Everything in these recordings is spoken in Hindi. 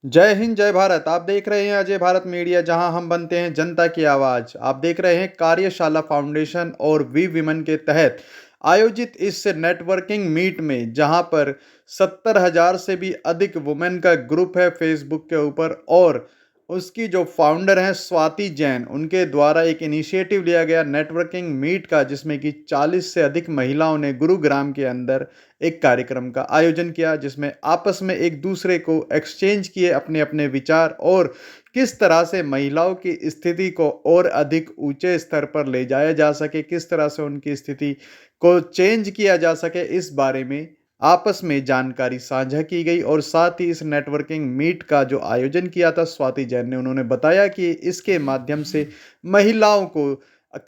जय हिंद, जय भारत। आप देख रहे हैं अजय भारत मीडिया, जहां हम बनते हैं जनता की आवाज़। आप देख रहे हैं कार्यशाला फाउंडेशन और वी विमेन के तहत आयोजित इस नेटवर्किंग मीट में, जहां पर 70,000 से भी अधिक वुमेन का ग्रुप है फेसबुक के ऊपर, और उसकी जो फाउंडर हैं स्वाति जैन, उनके द्वारा एक इनिशिएटिव लिया गया नेटवर्किंग मीट का, जिसमें कि 40 से अधिक महिलाओं ने गुरुग्राम के अंदर एक कार्यक्रम का आयोजन किया, जिसमें आपस में एक दूसरे को एक्सचेंज किए अपने अपने विचार, और किस तरह से महिलाओं की स्थिति को और अधिक ऊंचे स्तर पर ले जाया जा सके, किस तरह से उनकी स्थिति को चेंज किया जा सके, इस बारे में आपस में जानकारी साझा की गई। और साथ ही इस नेटवर्किंग मीट का जो आयोजन किया था स्वाति जैन ने, उन्होंने बताया कि इसके माध्यम से महिलाओं को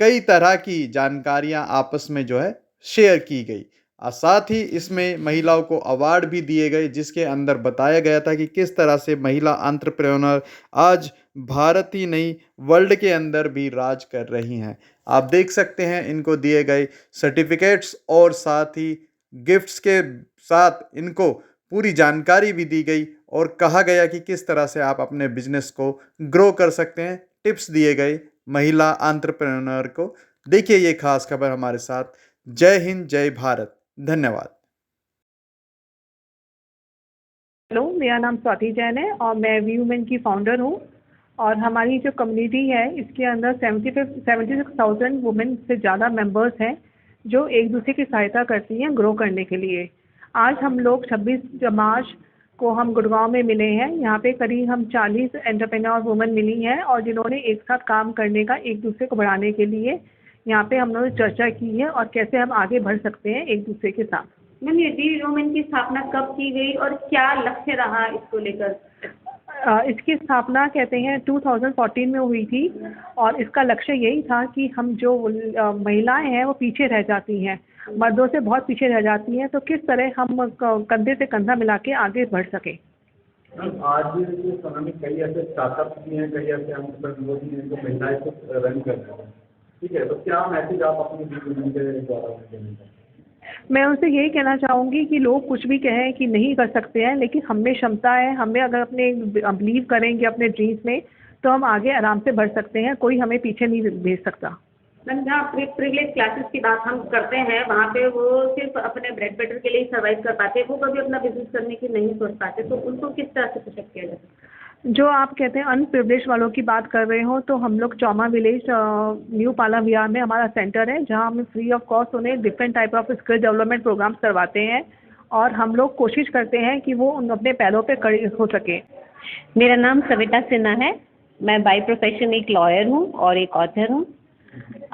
कई तरह की जानकारियां आपस में जो है शेयर की गई। साथ ही इसमें महिलाओं को अवार्ड भी दिए गए, जिसके अंदर बताया गया था कि किस तरह से महिला एंटरप्रेन्योर आज भारत ही नहीं वर्ल्ड के अंदर भी राज कर रही हैं। आप देख सकते हैं इनको दिए गए सर्टिफिकेट्स, और साथ ही गिफ्ट्स के साथ इनको पूरी जानकारी भी दी गई, और कहा गया कि किस तरह से आप अपने बिजनेस को ग्रो कर सकते हैं। टिप्स दिए गए महिला एंटरप्रेन्योर को। देखिए ये खास खबर हमारे साथ। जय हिंद, जय भारत। धन्यवाद। हेलो, मेरा नाम स्वाति जैन है और मैं वी वुमेन की फाउंडर हूँ। और हमारी जो कम्युनिटी है इसके अंदर 76,000 वुमेन से ज़्यादा मेंबर्स हैं जो एक दूसरे की सहायता करती हैं ग्रो करने के लिए। आज हम लोग 26 मार्च को हम गुड़गांव में मिले हैं। यहाँ पे करीब हम 40 एंटरप्रेन्योर वुमेन मिली हैं और जिन्होंने एक साथ काम करने का, एक दूसरे को बढ़ाने के लिए यहाँ पे हम लोगों ने चर्चा की है और कैसे हम आगे बढ़ सकते हैं एक दूसरे के साथ। मैम, ये वी वुमेन की स्थापना कब की गई और क्या लक्ष्य रहा इसको लेकर? इसकी स्थापना कहते हैं 2014 में हुई थी और इसका लक्ष्य यही था कि हम जो महिलाएं हैं वो पीछे रह जाती हैं, मर्दों से बहुत पीछे रह जाती हैं, तो किस तरह हम कंधे से कंधा मिला के आगे बढ़ सकें। मैम, आज के समय में कई ऐसे स्टार्टअप भी हैं, कई ऐसे एंटरप्रेन्योर भी हैं जो महिलाएं को रन कर रहे हैं, ठीक है, तो क्या मैसेज आप अपनी वी वुमेन के द्वारा देना चाहते हैं? मैं उनसे यही कहना चाहूँगी कि लोग कुछ भी कहें कि नहीं कर सकते हैं, लेकिन हम में क्षमता है। हमें अगर अपने बिलीव करेंगे अपने ड्रीम्स में तो हम आगे आराम से बढ़ सकते हैं। कोई हमें पीछे नहीं भेज सकता। मैम, जहाँ प्रिविलेज क्लासेस की बात हम करते हैं वहाँ पे वो सिर्फ अपने ब्रेड बटर के लिए ही सर्वाइव कर पाते हैं, वो कभी अपना बिजनेस करने की नहीं सोच पाते, तो उनको किस तरह से सशक्त किया जाए? जो आप कहते हैं अनप्रिविलेज वालों की बात कर रहे हो, तो हम लोग चौमा विलेज न्यू पाला विहार में हमारा सेंटर है, जहाँ हम फ्री ऑफ कॉस्ट उन्हें different type of skill development programs करवाते हैं और हम लोग कोशिश करते हैं कि वो अपने पैरों पे खड़े हो सके। मेरा नाम सविता सिन्हा है। मैं बाय प्रोफेशन एक लॉयर हूँ और एक ऑथर हूँ।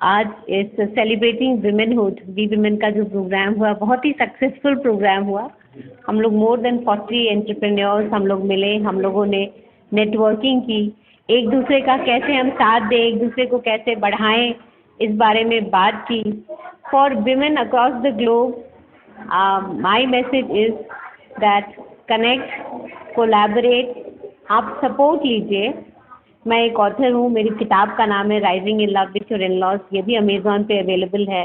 आज इस सेलिब्रेटिंग विमेनहुड वी विमेन का जो प्रोग्राम हुआ, बहुत ही सक्सेसफुल प्रोग्राम हुआ। हम लोग मोर देन 40 एंटरप्रेन्योर्स हम लोग मिले, हम लोगों ने नेटवर्किंग की, एक दूसरे का कैसे हम साथ दें, एक दूसरे को कैसे बढ़ाएं, इस बारे में बात की। For women across the globe, my message is that connect, collaborate, आप सपोर्ट लीजिए। मैं एक ऑथर हूँ, मेरी किताब का नाम है rising in love with your in-laws. ये भी अमेज़ॉन पे अवेलेबल है।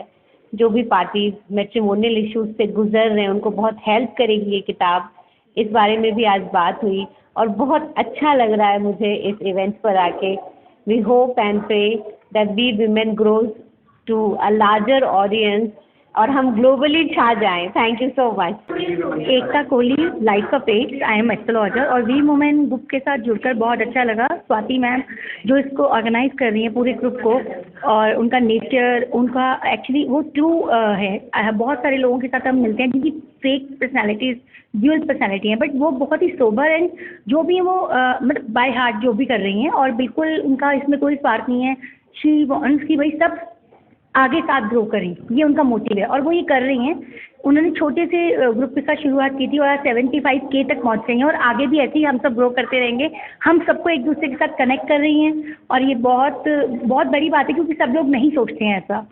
जो भी पार्टीज मैट्रिमोनियल इश्यूज से गुजर रहे हैं उनको बहुत हेल्प करेगी ये किताब। इस बारे में भी आज बात हुई और बहुत अच्छा लग रहा है मुझे इस इवेंट पर आके। We hope and pray that we women grows to a larger audience और हम ग्लोबली छा जाएं। Thank you so much. Ekta Kohli, life of ads, I am astrologer और वी वुमेन ग्रुप के साथ जुड़कर बहुत अच्छा लगा। स्वाति मैम जो इसको ऑर्गेनाइज कर रही हैं पूरे ग्रुप को, और उनका नेचर, उनका एक्चुअली वो ट्रू है। बहुत सारे लोगों के साथ हम मिलते हैं जिनकी फेक पर्सनैलिटीज़, ड्यूअल पर्सनैलिटी हैं, बट वो बहुत ही सोबर एंड जो भी है वो मतलब बाय हार्ट जो भी कर रही हैं, और बिल्कुल उनका इसमें कोई स्वार्थ नहीं है। शी वांट्स कि भाई सब आगे साथ ग्रो करें, ये उनका मोटिव है और वो ये कर रही हैं। उन्होंने छोटे से ग्रुप के साथ शुरुआत की थी और 75K तक पहुंच गई हैं और आगे भी ऐसे ही हम सब ग्रो करते रहेंगे। हम सबको एक दूसरे के साथ कनेक्ट कर रही हैं और ये बहुत बहुत बड़ी बात है, क्योंकि सब लोग नहीं सोचते हैं ऐसा।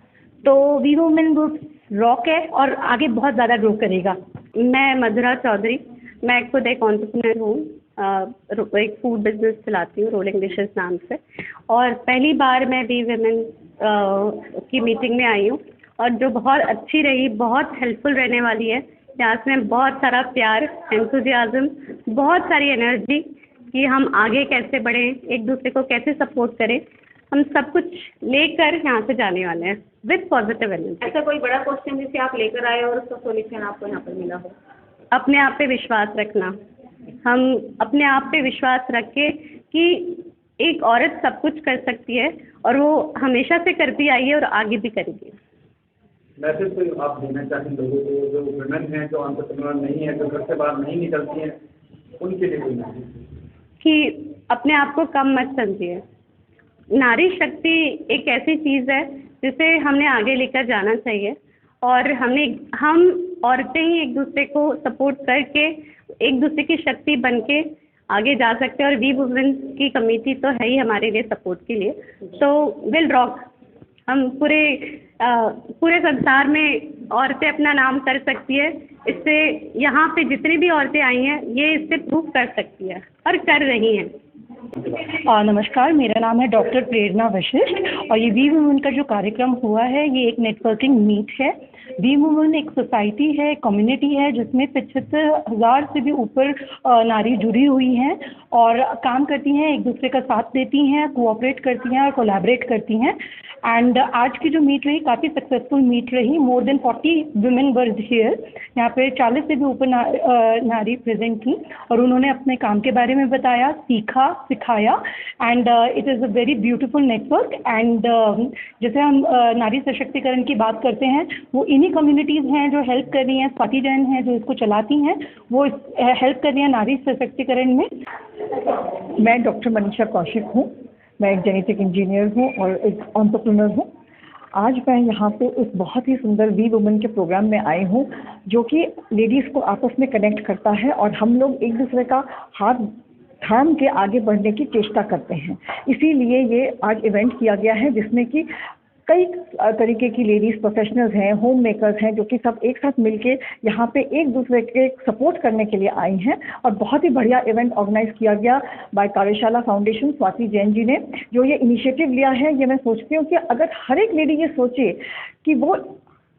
तो वी वुमेन ग्रुप रॉक है और आगे बहुत ज़्यादा ग्रो करेगा। मैं मधुरा चौधरी, मैं खुद एक एंटरप्रेन्योर हूँ। एक फूड बिजनेस चलाती हूँ रोलिंग डिशेस नाम से, और पहली बार मैं वी वुमेन की मीटिंग में आई हूँ और जो बहुत अच्छी रही, बहुत हेल्पफुल रहने वाली है। यहाँ से बहुत सारा प्यार, एंथुजियाज्म, बहुत सारी एनर्जी कि हम आगे कैसे बढ़ें, एक दूसरे को कैसे सपोर्ट करें, हम सब कुछ लेकर यहाँ से जाने वाले हैं विद पॉजिटिव एनर्जी। ऐसा कोई बड़ा क्वेश्चन जिसे आप लेकर आए और उसका सॉल्यूशन आपको यहाँ पर मिला हो? अपने आप पे विश्वास रखना। हम अपने आप पे विश्वास रख के कि एक औरत सब कुछ कर सकती है और वो हमेशा से करती आई है और आगे भी करेगी। मैसेज कोई आप देना चाहें लोगों को, जो वुमेन हैं, जो एंटरप्रेन्योर नहीं है, जो घर से बाहर नहीं निकलती हैं, उनके लिए कोई मैसेज? कि अपने आप को कम मत समझिए। नारी शक्ति एक ऐसी चीज़ है जिसे हमने आगे लेकर जाना चाहिए और हम औरतें ही एक दूसरे को सपोर्ट करके एक दूसरे की शक्ति बन के आगे जा सकते हैं। और वी वुमेन की कमेटी तो है ही हमारे लिए सपोर्ट के लिए, तो विल रॉक। हम पूरे संसार में औरतें अपना नाम कर सकती है। इससे यहाँ पे जितनी भी औरतें आई हैं ये इससे प्रूव कर सकती है और कर रही हैं। नमस्कार, मेरा नाम है डॉक्टर प्रेरणा वशिष्ठ और ये वी वुमेन का जो कार्यक्रम हुआ है ये एक नेटवर्किंग मीट है। वी वुमेन एक सोसाइटी है, कम्युनिटी है जिसमें 75,000 से भी ऊपर नारी जुड़ी हुई हैं और काम करती हैं, एक दूसरे का साथ देती हैं, कोऑपरेट करती हैं और कोलैबोरेट करती हैं। एंड आज की जो मीट रही काफ़ी सक्सेसफुल मीट रही। More than 40 women were here. यहाँ पे 40 से भी ऊपर नारी प्रेजेंट थी और उन्होंने अपने काम के बारे में बताया, सीखा, सिखाया and it is a very beautiful network. And जैसे हम नारी सशक्तिकरण की बात करते हैं, वो इन्हीं कम्युनिटीज़ हैं जो हेल्प कर रही हैं। स्वाति जैन हैं जो इसको चलाती हैं, वो हेल्प कर रही हैं नारी सशक्तिकरण में। मैं डॉक्टर मनीषा कौशिक हूँ, मैं एक जेनेटिक इंजीनियर हूँ और एक एंटरप्रेन्योर हूँ। आज मैं यहाँ पे इस बहुत ही सुंदर वी वुमेन के प्रोग्राम में आई हूँ जो कि लेडीज़ को आपस में कनेक्ट करता है और हम लोग एक दूसरे का हाथ थाम के आगे बढ़ने की चेष्टा करते हैं। इसीलिए ये आज इवेंट किया गया है जिसमें कि कई तरीके की लेडीज़ प्रोफेशनल्स हैं, होम मेकर्स हैं जो कि सब एक साथ मिलके यहाँ पे एक दूसरे के सपोर्ट करने के लिए आई हैं और बहुत ही बढ़िया इवेंट ऑर्गेनाइज किया गया बाय कार्यशाला फाउंडेशन। स्वाति जैन जी ने जो ये इनिशिएटिव लिया है, ये मैं सोचती हूँ कि अगर हर एक लेडी ये सोचे कि वो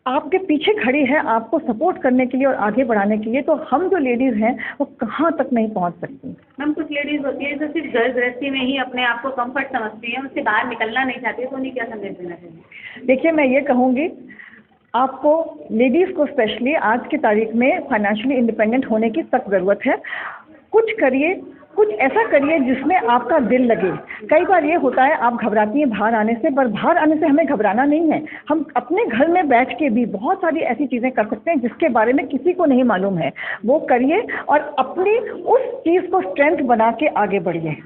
आपके पीछे खड़ी है आपको सपोर्ट करने के लिए और आगे बढ़ाने के लिए, तो हम जो लेडीज़ हैं वो कहाँ तक नहीं पहुँच सकती। मैम, कुछ लेडीज़ होती है जो सिर्फ घर गृहस्थी में ही अपने आप को कंफर्ट समझती हैं, उससे बाहर निकलना नहीं चाहती, तो उन्हें क्या संदेश देना चाहिए? देखिए, मैं ये कहूँगी आपको लेडीज़ को स्पेशली आज की तारीख में फाइनेंशियली इंडिपेंडेंट होने की सख्त ज़रूरत है। कुछ करिए, कुछ ऐसा करिए जिसमें आपका दिल लगे। कई बार ये होता है आप घबराती हैं बाहर आने से, पर बाहर आने से हमें घबराना नहीं है। हम अपने घर में बैठ के भी बहुत सारी ऐसी चीज़ें कर सकते हैं जिसके बारे में किसी को नहीं मालूम है। वो करिए और अपनी उस चीज़ को स्ट्रेंथ बना के आगे बढ़िए।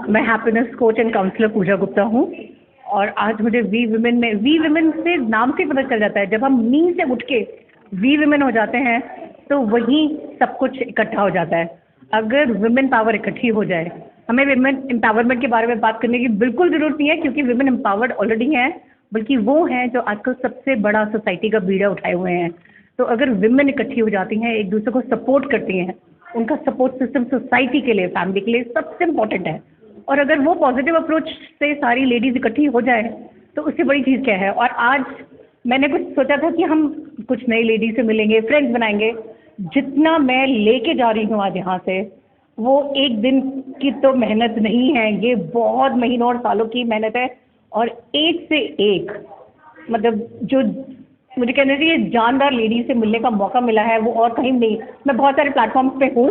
मैं हैप्पीनेस कोच एंड काउंसलर पूजा गुप्ता हूँ और आज मुझे वी वुमेन से नाम से पता चल जाता है। जब हम नींद से उठ के वी वुमेन हो जाते हैं तो वहीं सब कुछ इकट्ठा हो जाता है। अगर वुमेन पावर इकट्ठी हो जाए, हमें वुमेन एम्पावरमेंट के बारे में बात करने की बिल्कुल ज़रूरत नहीं है क्योंकि वुमेन एम्पावर्ड ऑलरेडी हैं, बल्कि वो हैं जो आजकल सबसे बड़ा सोसाइटी का बीड़ा उठाए हुए हैं। तो अगर वुमेन इकट्ठी हो जाती हैं, एक दूसरे को सपोर्ट करती हैं, उनका सपोर्ट सिस्टम सोसाइटी के लिए, फैमिली के लिए सबसे इम्पोर्टेंट है। और अगर वो पॉजिटिव अप्रोच से सारी लेडीज़ इकट्ठी हो जाए तो उससे बड़ी चीज़ क्या है। और आज मैंने कुछ सोचा था कि हम कुछ नई लेडीज से मिलेंगे, फ्रेंड्स बनाएंगे। जितना मैं लेके जा रही हूँ आज यहाँ से, वो एक दिन की तो मेहनत नहीं है, ये बहुत महीनों और सालों की मेहनत है। और एक से एक मतलब जो मुझे कहना चाहिए जानदार लेडी से मिलने का मौका मिला है वो और कहीं नहीं। मैं बहुत सारे प्लेटफॉर्म्स पे हूँ।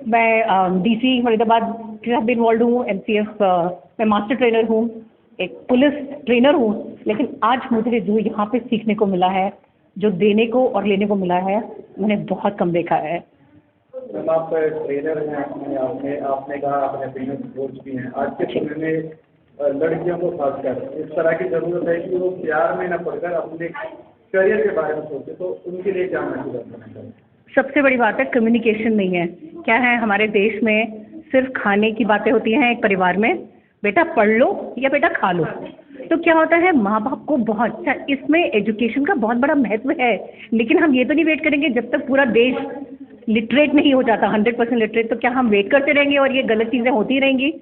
मैं डीसी फरीदाबाद के साथ भी इन्वॉल्व हूँ, MCF मैं मास्टर ट्रेनर हूँ, एक पुलिस ट्रेनर हूँ। लेकिन आज मुझे जो यहाँ पे सीखने को मिला है, जो देने को और लेने को मिला है, मैंने बहुत कम देखा है। मैम, आप ट्रेनर हैं, आपने कहा आप हैप्पीनेस कोच भी हैं। आज के समय में लड़कियों को खासकर इस तरह की ज़रूरत है कि वो प्यार में न पड़कर अपने करियर के बारे में सोचे, तो उनके लिए क्या मैसेज करना चाहिए? सबसे बड़ी बात है कम्युनिकेशन नहीं है। क्या है, हमारे देश में सिर्फ खाने की बातें होती हैं एक परिवार में, बेटा पढ़ लो या बेटा खा लो। तो क्या होता है, माँ बाप को बहुत अच्छा इसमें एजुकेशन का बहुत बड़ा महत्व है, लेकिन हम ये तो नहीं वेट करेंगे जब तक पूरा देश लिटरेट नहीं हो जाता 100% लिटरेट। तो क्या हम वेट करते रहेंगे और ये गलत चीज़ें होती रहेंगी?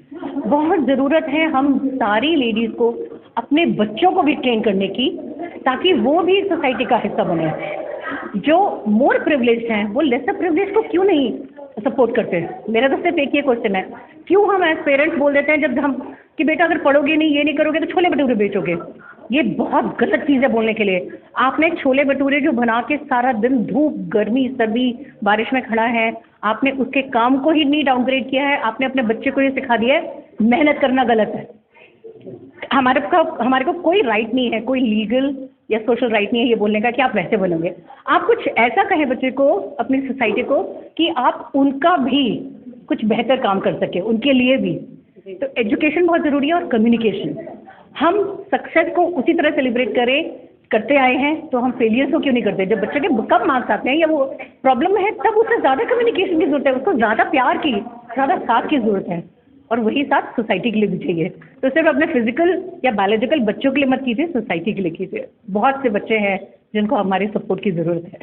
बहुत ज़रूरत है हम सारी लेडीज़ को अपने बच्चों को भी ट्रेन करने की, ताकि वो भी सोसाइटी का हिस्सा बने। जो मोर प्रिविलेज्ड हैं वो लेसर प्रिविलेज को क्यों नहीं सपोर्ट करते हैं। मेरा तो सिर्फ एक ही क्वेश्चन है, क्यों हम एज पेरेंट्स बोल देते हैं जब हम कि बेटा अगर पढ़ोगे नहीं, ये नहीं करोगे तो छोले भटूरे बेचोगे। ये बहुत गलत चीज़ है बोलने के लिए। आपने छोले भटूरे जो बना के सारा दिन धूप, गर्मी, सर्दी, बारिश में खड़ा है, आपने उसके काम को ही नहीं डाउनग्रेड किया है, आपने अपने बच्चे को ये सिखा दिया है मेहनत करना गलत है। हमारे को कोई राइट नहीं है, कोई लीगल या सोशल राइट नहीं है ये बोलने का कि आप वैसे बनोगे। आप कुछ ऐसा कहें बच्चे को, अपनी सोसाइटी को, कि आप उनका भी कुछ बेहतर काम कर सके, उनके लिए भी। तो एजुकेशन बहुत ज़रूरी है और कम्युनिकेशन। हम सक्सेस को उसी तरह सेलिब्रेट करते आए हैं, तो हम फेलियर्स को क्यों नहीं करते? जब बच्चे के कम मार्क्स आते हैं या वो प्रॉब्लम में है, तब उसे ज़्यादा कम्युनिकेशन की ज़रूरत है, उसको ज़्यादा प्यार की, ज़्यादा साथ की ज़रूरत है, और वही साथ सोसाइटी के लिए भी चाहिए। तो सिर्फ अपने फिजिकल या बायोलॉजिकल बच्चों के लिए मत कीजिए, सोसाइटी के लिए कीजिए। बहुत से बच्चे हैं जिनको हमारी सपोर्ट की ज़रूरत है।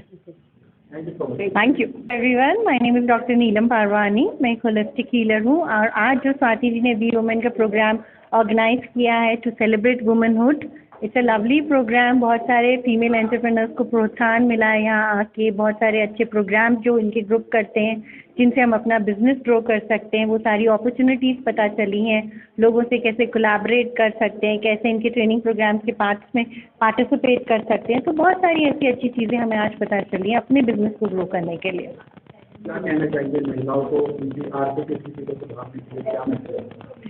Thank you everyone, my name is doctor Neelam Parwani. मैं एक होलिस्टिक हीलर हूँ, और आज जो स्वाति जी ने वी वुमेन का प्रोग्राम ऑर्गेनाइज किया है to celebrate womanhood, it's a lovely program. बहुत सारे फीमेल एंटरप्रेन्योर्स को प्रोत्साहन मिला है यहाँ आके। बहुत सारे अच्छे प्रोग्राम जो इनके ग्रुप करते हैं जिनसे हम अपना बिजनेस ग्रो कर सकते हैं, वो सारी अपॉर्चुनिटीज़ पता चली हैं। लोगों से कैसे कोलैबोरेट कर सकते हैं, कैसे इनके ट्रेनिंग प्रोग्राम्स के पार्ट्स में पार्टिसिपेट कर सकते हैं। तो बहुत सारी ऐसी अच्छी चीज़ें हमें आज पता चली हैं अपने बिजनेस को ग्रो करने के लिए। क्या कहना चाहिए महिलाओं को उनकी आर्थिक स्थिति को सुधारने के लिए, क्या मैसेज?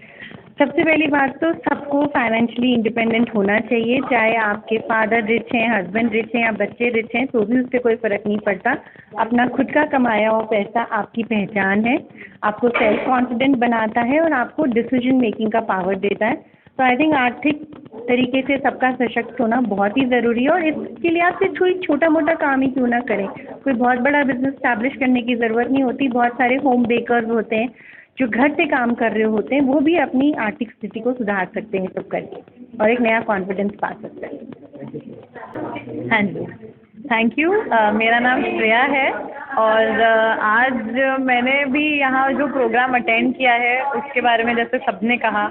सबसे पहली बात तो सबको फाइनेंशियली इंडिपेंडेंट होना चाहिए। चाहे आपके फादर रिच हैं, हस्बैंड रिच हैं या बच्चे रिच हैं, तो भी उससे कोई फ़र्क नहीं पड़ता। अपना खुद का कमाया हुआ पैसा आपकी पहचान है, आपको सेल्फ कॉन्फिडेंट बनाता है और आपको डिसीजन मेकिंग का पावर देता है। तो आई थिंक आर्थिक तरीके से सबका सशक्त होना बहुत ही ज़रूरी है, और इसके लिए आप सिर्फ कोई छोटा मोटा काम ही क्यों ना करें, कोई बहुत बड़ा बिजनेस स्टैब्लिश करने की ज़रूरत नहीं होती। बहुत सारे होम बेकर्स होते हैं जो घर से काम कर रहे होते हैं, वो भी अपनी आर्थिक स्थिति को सुधार सकते हैं सब करके, और एक नया कॉन्फिडेंस पा सकते हैं। हाँ जी, थैंक यू। मेरा नाम श्रेया है, और आज मैंने भी यहाँ जो प्रोग्राम अटेंड किया है उसके बारे में, जैसे सबने कहा,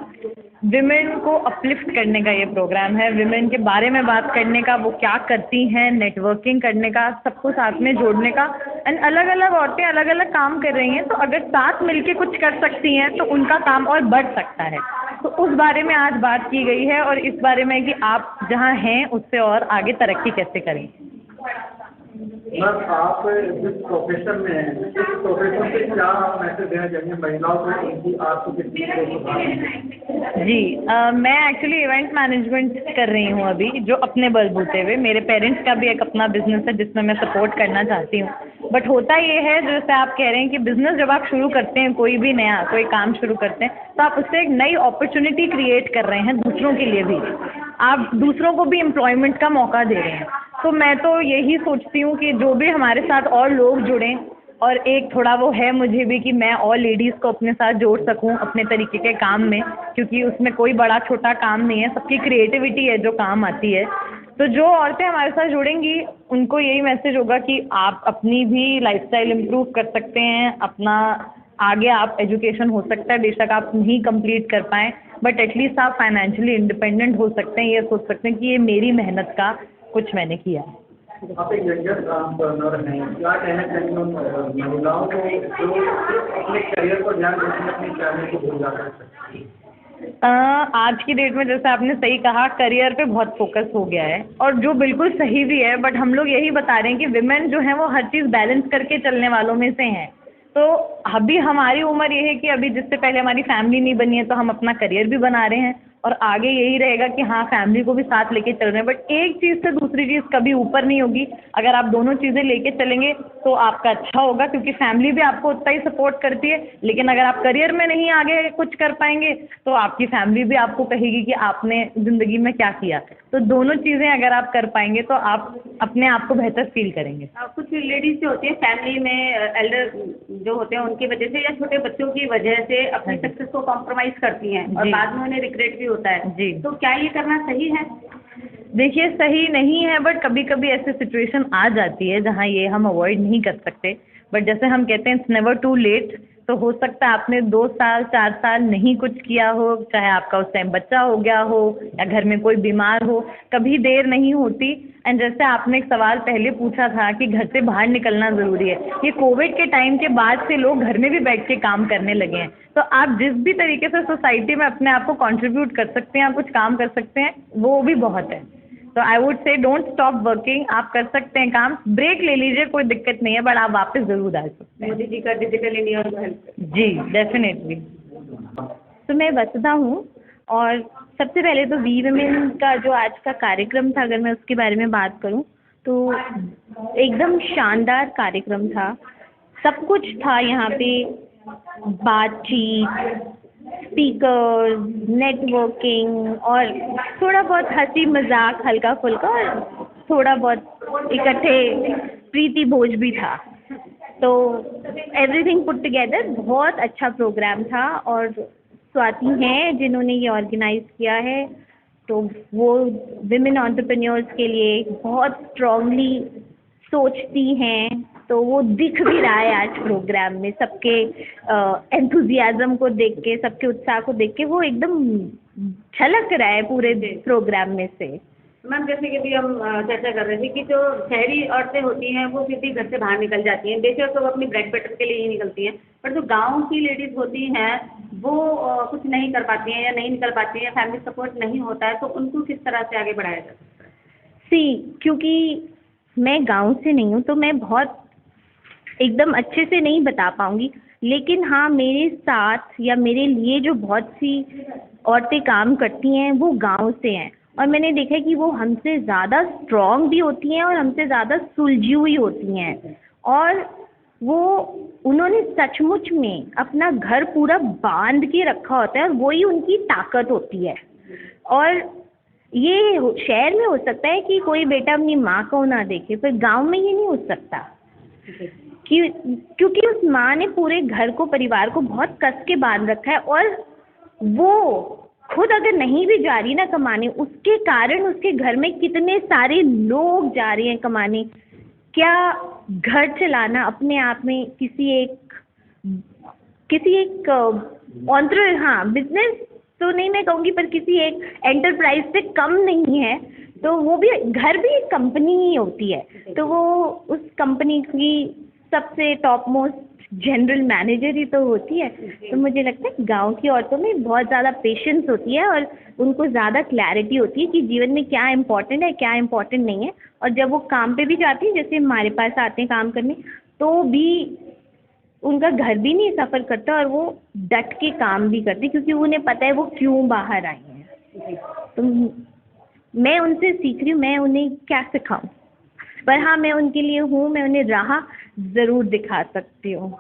विमेन को अपलिफ्ट करने का ये प्रोग्राम है। विमेन के बारे में बात करने का, वो क्या करती हैं, नेटवर्किंग करने का, सबको साथ में जोड़ने का। एंड अलग अलग औरतें अलग अलग काम कर रही हैं, तो अगर साथ मिलके कुछ कर सकती हैं तो उनका काम और बढ़ सकता है। तो उस बारे में आज बात की गई है, और इस बारे में कि आप जहाँ हैं उससे और आगे तरक्की कैसे करें। मैम, आप जिस प्रोफेशन में हैं, इस प्रोफेशन से क्या आप मैसेज देना चाहिए महिलाओं को उनकी आर्थिक स्थिति को सुधारने? जी, मैं एक्चुअली इवेंट मैनेजमेंट कर रही हूँ अभी, जो अपने बलबूते हुए। मेरे पेरेंट्स का भी एक अपना बिजनेस है जिसमें मैं सपोर्ट करना चाहती हूँ। बट होता ये है, जैसे आप कह रहे हैं कि बिजनेस जब आप शुरू करते हैं, कोई भी नया कोई काम शुरू करते हैं, तो आप उससे एक नई अपॉर्चुनिटी क्रिएट कर रहे हैं दूसरों के लिए भी। आप दूसरों को भी एम्प्लॉयमेंट का मौका दे रहे हैं। तो मैं तो यही सोचती हूँ कि जो भी हमारे साथ और लोग जुड़ें, और एक थोड़ा वो है मुझे भी कि मैं और लेडीज़ को अपने साथ जोड़ सकूं अपने तरीके के काम में, क्योंकि उसमें कोई बड़ा छोटा काम नहीं है, सबकी क्रिएटिविटी है जो काम आती है। तो जो औरतें हमारे साथ जुड़ेंगी उनको यही मैसेज होगा कि आप अपनी भी लाइफस्टाइल इम्प्रूव कर सकते हैं, अपना आगे आप एजुकेशन हो सकता है, बेशक आप नहीं कंप्लीट कर पाएँ, बट एटलीस्ट आप फाइनेंशियली इंडिपेंडेंट हो सकते हैं। ये सोच सकते हैं कि ये मेरी मेहनत का कुछ मैंने किया है। आप एक यंगर एंटरप्रेन्योर हैं, क्या कहना चाहिए उन महिलाओं को जो अपने करियर पर ध्यान देते हैं, अपनी फैमिली को भूल जाते हैं? आज की डेट में जैसे आपने सही कहा, करियर पे बहुत फोकस हो गया है, और जो बिल्कुल सही भी है। बट हम लोग यही बता रहे हैं कि विमेन जो है वो हर चीज़ बैलेंस करके चलने वालों में से हैं। तो अभी हमारी उम्र ये है कि अभी जिससे पहले हमारी फैमिली नहीं बनी है, तो हम अपना करियर भी बना रहे हैं, और आगे यही रहेगा कि हाँ फैमिली को भी साथ लेके चल रहे हैं। बट एक चीज़ से दूसरी चीज़ कभी ऊपर नहीं होगी। अगर आप दोनों चीज़ें लेके चलेंगे तो आपका अच्छा होगा, क्योंकि फैमिली भी आपको उतना ही सपोर्ट करती है। लेकिन अगर आप करियर में नहीं आगे कुछ कर पाएंगे तो आपकी फैमिली भी आपको कहेगी कि आपने ज़िंदगी में क्या किया। तो दोनों चीज़ें अगर आप कर पाएंगे तो आप अपने आप को बेहतर फील करेंगे। कुछ लेडीज जो होती है फैमिली में एल्डर जो होते हैं उनकी वजह से या छोटे बच्चों की वजह से अपनी सक्सेस को कॉम्प्रोमाइज़ करती हैं, और बाद में उन्हें रिग्रेट भी होता है। जी, तो क्या ये करना सही है? देखिए, सही नहीं है, बट कभी कभी ऐसी सिचुएशन आ जाती है जहाँ ये हम अवॉइड नहीं कर सकते। बट जैसे हम कहते हैं इट्स नेवर टू लेट, तो हो सकता है आपने 2 साल 4 साल नहीं कुछ किया हो, चाहे आपका उस टाइम बच्चा हो गया हो या घर में कोई बीमार हो, कभी देर नहीं होती। एंड जैसे आपने एक सवाल पहले पूछा था कि घर से बाहर निकलना ज़रूरी है, ये कोविड के टाइम के बाद से लोग घर में भी बैठ के काम करने लगे हैं। तो आप जिस भी तरीके से सोसाइटी में अपने आप को कंट्रीब्यूट कर सकते हैं, आप कुछ काम कर सकते हैं, वो भी बहुत है। तो I would say don't stop working, आप कर सकते हैं काम, ब्रेक ले लीजिए, कोई दिक्कत नहीं है, बट आप वापस ज़रूर आ सकते हैं। मोदी जी का डिजिटल इंडिया जी डेफिनेटली। तो मैं वसुधा हूँ और सबसे पहले तो वी वुमेन का जो आज का कार्यक्रम था, अगर मैं उसके बारे में बात करूँ तो एकदम शानदार कार्यक्रम था। सब कुछ था यहाँ पे, बातचीत, स्पीकर, नेटवर्किंग और थोड़ा बहुत हंसी मजाक हल्का फुल्का और थोड़ा बहुत इकट्ठे प्रीति भोज भी था। तो एवरीथिंग पुट टुगेदर बहुत अच्छा प्रोग्राम था और स्वाति हैं जिन्होंने ये ऑर्गेनाइज किया है, तो वो विमेन एंटरप्रेन्योर्स के लिए बहुत स्ट्रांगली सोचती हैं। तो वो दिख भी रहा है आज प्रोग्राम में, सबके एंथुजियाज्म को देख के, सबके उत्साह को देख के वो एकदम झलक रहा है पूरे प्रोग्राम में से। मैम जैसे कि अभी हम चर्चा कर रहे थे कि जो शहरी औरतें होती हैं वो फिर भी घर से बाहर निकल जाती हैं, बेशक तो वो अपनी ब्रेड बटर के लिए ही निकलती हैं, पर जो गांव की लेडीज़ होती हैं वो कुछ नहीं कर पाती हैं या नहीं निकल पाती हैं, फैमिली सपोर्ट नहीं होता है, तो उनको किस तरह से आगे बढ़ाया जा सकता है? क्योंकि मैं गांव से नहीं हूँ तो मैं बहुत एकदम अच्छे से नहीं बता पाऊँगी, लेकिन हाँ मेरे साथ या मेरे लिए जो बहुत सी औरतें काम करती हैं वो गांव से हैं और मैंने देखा है कि वो हमसे ज़्यादा स्ट्रॉन्ग भी होती हैं और हमसे ज़्यादा सुलझी हुई होती हैं और वो उन्होंने सचमुच में अपना घर पूरा बांध के रखा होता है और वही उनकी ताकत होती है। और ये शहर में हो सकता है कि कोई बेटा अपनी माँ को ना देखे, पर गांव में ये नहीं हो सकता क्योंकि उस माँ ने पूरे घर को, परिवार को बहुत कस के बांध रखा है और वो खुद अगर नहीं भी जा रही ना कमाने, उसके कारण उसके घर में कितने सारे लोग जा रहे हैं कमाने। क्या घर चलाना अपने आप में किसी एक बिजनेस तो नहीं मैं कहूँगी, पर किसी एक एंटरप्राइज से कम नहीं है। तो वो भी घर भी एक कंपनी ही होती है, तो वो उस कंपनी की सबसे टॉप मोस्ट जनरल मैनेजर ही तो होती है। तो मुझे लगता है गांव की औरतों में बहुत ज़्यादा पेशेंस होती है और उनको ज़्यादा क्लैरिटी होती है कि जीवन में क्या इम्पोर्टेंट है, क्या इम्पोर्टेंट नहीं है। और जब वो काम पे भी जाती हैं, जैसे हमारे पास आते हैं काम करने, तो भी उनका घर भी नहीं सफ़र करता और वो डट के काम भी करते क्योंकि उन्हें पता है वो क्यों बाहर आई हैं। तो मैं उनसे सीख रही हूँ, मैं उन्हें क्या सिखाऊं, पर हाँ मैं उनके लिए हूँ, मैं उन्हें राह ज़रूर दिखा सकती हूँ।